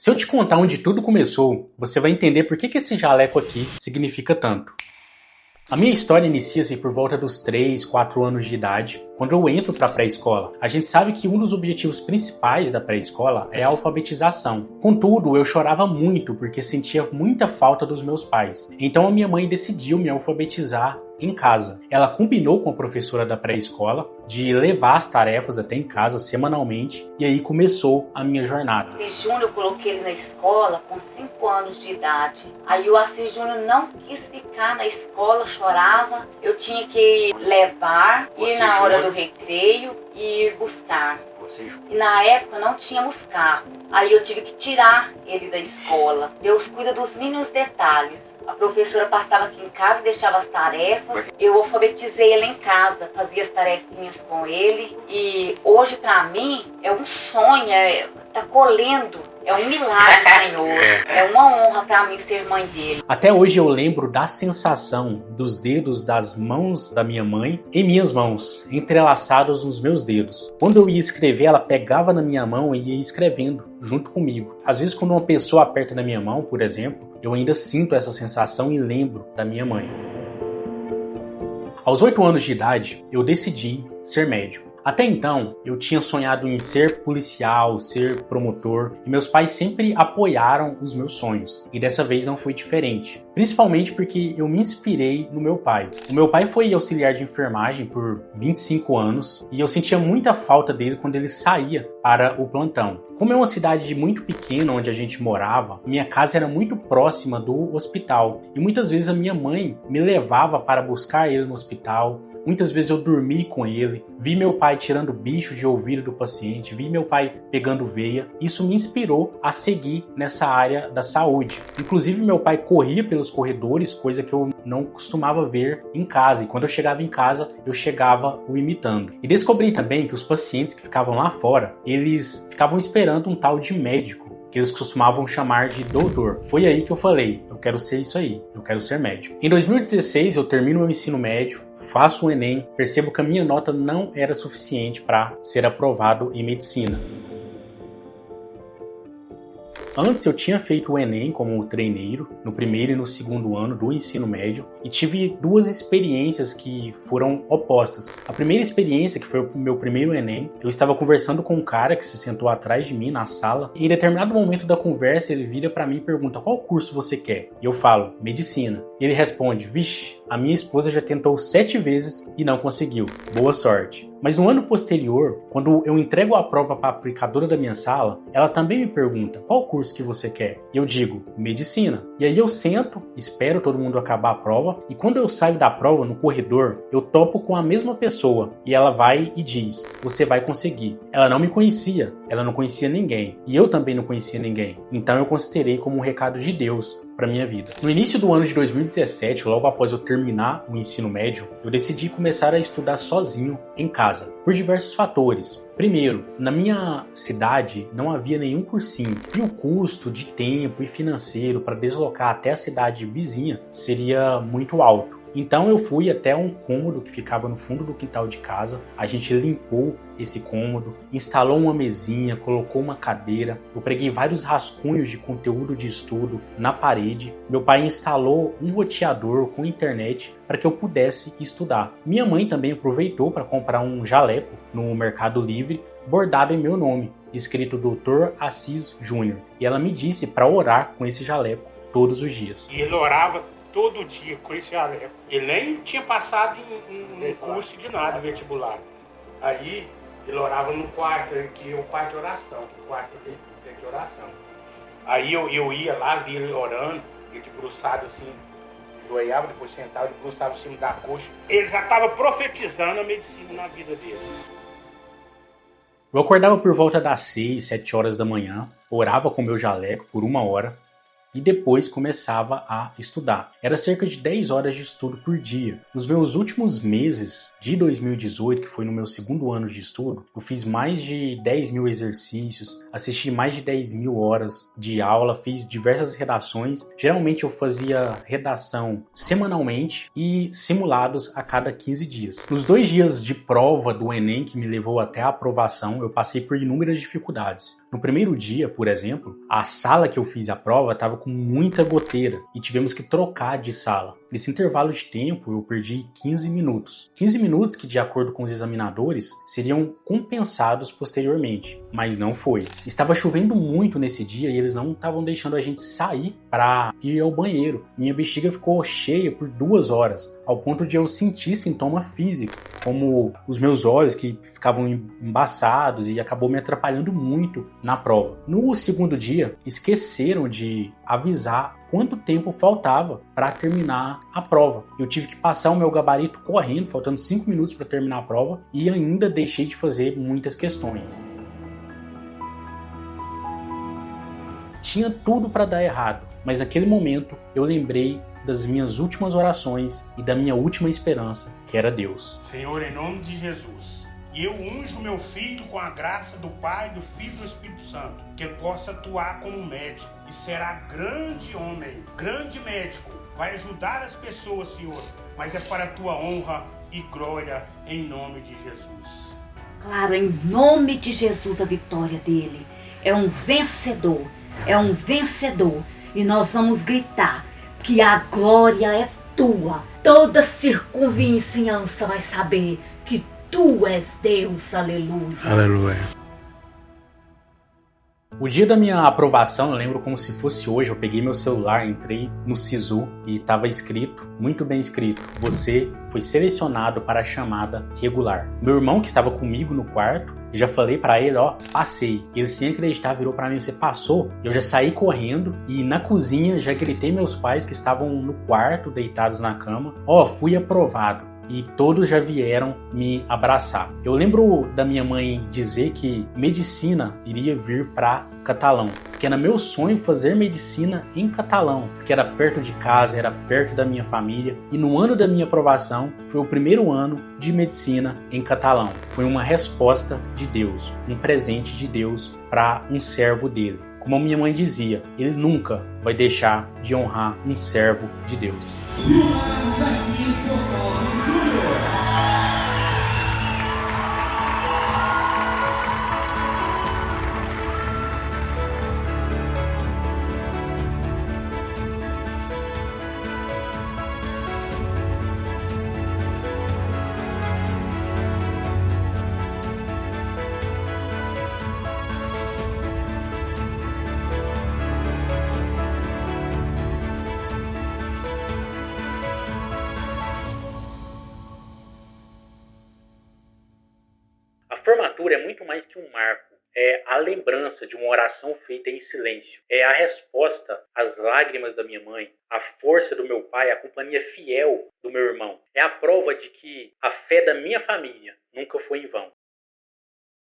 Se eu te contar onde tudo começou, você vai entender por que esse jaleco aqui significa tanto. A minha história inicia-se por volta dos 3, 4 anos de idade, quando eu entro para a pré-escola. A gente sabe que um dos objetivos principais da pré-escola é a alfabetização. Contudo, eu chorava muito porque sentia muita falta dos meus pais. Então a minha mãe decidiu me alfabetizar em casa. Ela combinou com a professora da pré-escola de levar as tarefas até em casa semanalmente e aí começou a minha jornada. O Assis Júnior, eu coloquei ele na escola com 5 anos de idade. Aí o Assis Júnior não quis ficar na escola, chorava. Eu tinha que levar, ir na hora do recreio e ir buscar. E na época não tínhamos carro. Aí eu tive que tirar ele da escola. Deus cuida dos mínimos detalhes. A professora passava aqui em casa, deixava as tarefas. Eu alfabetizei ele em casa, fazia as tarefinhas com ele. E hoje, pra mim, é um sonho, tá colhendo. É um milagre, Senhor. É uma honra pra mim ser mãe dele. Até hoje eu lembro da sensação dos dedos das mãos da minha mãe em minhas mãos, entrelaçados nos meus dedos. Quando eu ia escrever, ela pegava na minha mão e ia escrevendo junto comigo. Às vezes, quando uma pessoa aperta na minha mão, por exemplo, eu ainda sinto essa sensação e lembro da minha mãe. Aos 8 anos de idade, eu decidi ser médico. Até então, eu tinha sonhado em ser policial, ser promotor, e meus pais sempre apoiaram os meus sonhos. E dessa vez não foi diferente. Principalmente porque eu me inspirei no meu pai. O meu pai foi auxiliar de enfermagem por 25 anos, e eu sentia muita falta dele quando ele saía para o plantão. Como é uma cidade muito pequena onde a gente morava, minha casa era muito próxima do hospital, e muitas vezes a minha mãe me levava para buscar ele no hospital. Muitas vezes eu dormi com ele, vi meu pai tirando bicho de ouvido do paciente, vi meu pai pegando veia. Isso me inspirou a seguir nessa área da saúde. Inclusive meu pai corria pelos corredores, coisa que eu não costumava ver em casa. E quando eu chegava em casa, eu chegava o imitando. E descobri também que os pacientes que ficavam lá fora, eles ficavam esperando um tal de médico, que eles costumavam chamar de doutor. Foi aí que eu falei, eu quero ser isso aí, eu quero ser médico. Em 2016 eu termino meu ensino médio, faço o Enem, percebo que a minha nota não era suficiente para ser aprovado em medicina. Antes eu tinha feito o Enem como treineiro, no primeiro e no segundo ano do ensino médio, e tive duas experiências que foram opostas. A primeira experiência, que foi o meu primeiro Enem, eu estava conversando com um cara que se sentou atrás de mim na sala, e em determinado momento da conversa ele vira para mim e pergunta: qual curso você quer? E eu falo: medicina. E ele responde: vixe, a minha esposa já tentou 7 vezes e não conseguiu. Boa sorte. Mas no ano posterior, quando eu entrego a prova para a aplicadora da minha sala, ela também me pergunta: qual curso que você quer? E eu digo: medicina. E aí eu sento, espero todo mundo acabar a prova, e quando eu saio da prova no corredor, eu topo com a mesma pessoa e ela vai e diz: você vai conseguir. Ela não me conhecia, ela não conhecia ninguém, e eu também não conhecia ninguém. Então eu considerei como um recado de Deus para minha vida. No início do ano de 2017, logo após eu terminar o ensino médio, eu decidi começar a estudar sozinho em casa, por diversos fatores. Primeiro, na minha cidade não havia nenhum cursinho e o custo de tempo e financeiro para deslocar até a cidade vizinha seria muito alto. Então eu fui até um cômodo que ficava no fundo do quintal de casa, a gente limpou esse cômodo, instalou uma mesinha, colocou uma cadeira, eu preguei vários rascunhos de conteúdo de estudo na parede, meu pai instalou um roteador com internet para que eu pudesse estudar. Minha mãe também aproveitou para comprar um jaleco no Mercado Livre, bordado em meu nome, escrito Dr. Assis Júnior, e ela me disse para orar com esse jaleco todos os dias. E ele orava todo dia com esse jaleco. Ele nem tinha passado em curso de nada, vestibular. Aí ele orava no quarto, que é o quarto de oração, o quarto de oração. Aí eu ia lá, via ele orando, ele debruçado assim, joelhava, depois sentava, debruçava em cima da coxa. Ele já estava profetizando a medicina na vida dele. Eu acordava por volta das 6, 7 horas da manhã, orava com meu jaleco por 1 hora, e depois começava a estudar. Era cerca de 10 horas de estudo por dia. Nos meus últimos meses de 2018, que foi no meu segundo ano de estudo, eu fiz mais de 10 mil exercícios, assisti mais de 10 mil horas de aula, fiz diversas redações. Geralmente eu fazia redação semanalmente e simulados a cada 15 dias. Nos 2 dias de prova do Enem, que me levou até a aprovação, eu passei por inúmeras dificuldades. No primeiro dia, por exemplo, a sala que eu fiz a prova estava com muita goteira e tivemos que trocar de sala. Nesse intervalo de tempo, eu perdi 15 minutos. 15 minutos que, de acordo com os examinadores, seriam compensados posteriormente, mas não foi. Estava chovendo muito nesse dia e eles não estavam deixando a gente sair para ir ao banheiro. Minha bexiga ficou cheia por 2 horas, ao ponto de eu sentir sintoma físico, como os meus olhos que ficavam embaçados, e acabou me atrapalhando muito na prova. No segundo dia, esqueceram de avisar quanto tempo faltava para terminar a prova. Eu tive que passar o meu gabarito correndo, faltando 5 minutos para terminar a prova, e ainda deixei de fazer muitas questões. Tinha tudo para dar errado, mas naquele momento eu lembrei das minhas últimas orações e da minha última esperança, que era Deus. Senhor, em nome de Jesus, e eu unjo meu filho com a graça do Pai, do Filho e do Espírito Santo, que ele possa atuar como médico e será grande homem, grande médico, vai ajudar as pessoas, Senhor, mas é para a tua honra e glória, em nome de Jesus. Claro, em nome de Jesus, a vitória dele é um vencedor, e nós vamos gritar que a glória é tua. Toda circunvizinhança vai saber que tu és Deus, aleluia. Aleluia. O dia da minha aprovação, eu lembro como se fosse hoje. Eu peguei meu celular, entrei no Sisu e estava escrito, muito bem escrito: você foi selecionado para a chamada regular. Meu irmão, que estava comigo no quarto, já falei para ele, passei. Ele, sem acreditar, virou para mim: você passou? Eu já saí correndo e na cozinha já gritei meus pais, que estavam no quarto, deitados na cama: fui aprovado. E todos já vieram me abraçar. Eu lembro da minha mãe dizer que medicina iria vir para Catalão, que era meu sonho fazer medicina em Catalão, que era perto de casa, era perto da minha família. E no ano da minha aprovação, foi o primeiro ano de medicina em Catalão. Foi uma resposta de Deus, um presente de Deus para um servo dele. Como a minha mãe dizia, ele nunca vai deixar de honrar um servo de Deus. A formatura é muito mais que um marco. É a lembrança de uma oração feita em silêncio. É a resposta às lágrimas da minha mãe, a força do meu pai, a companhia fiel do meu irmão. É a prova de que a fé da minha família nunca foi em vão.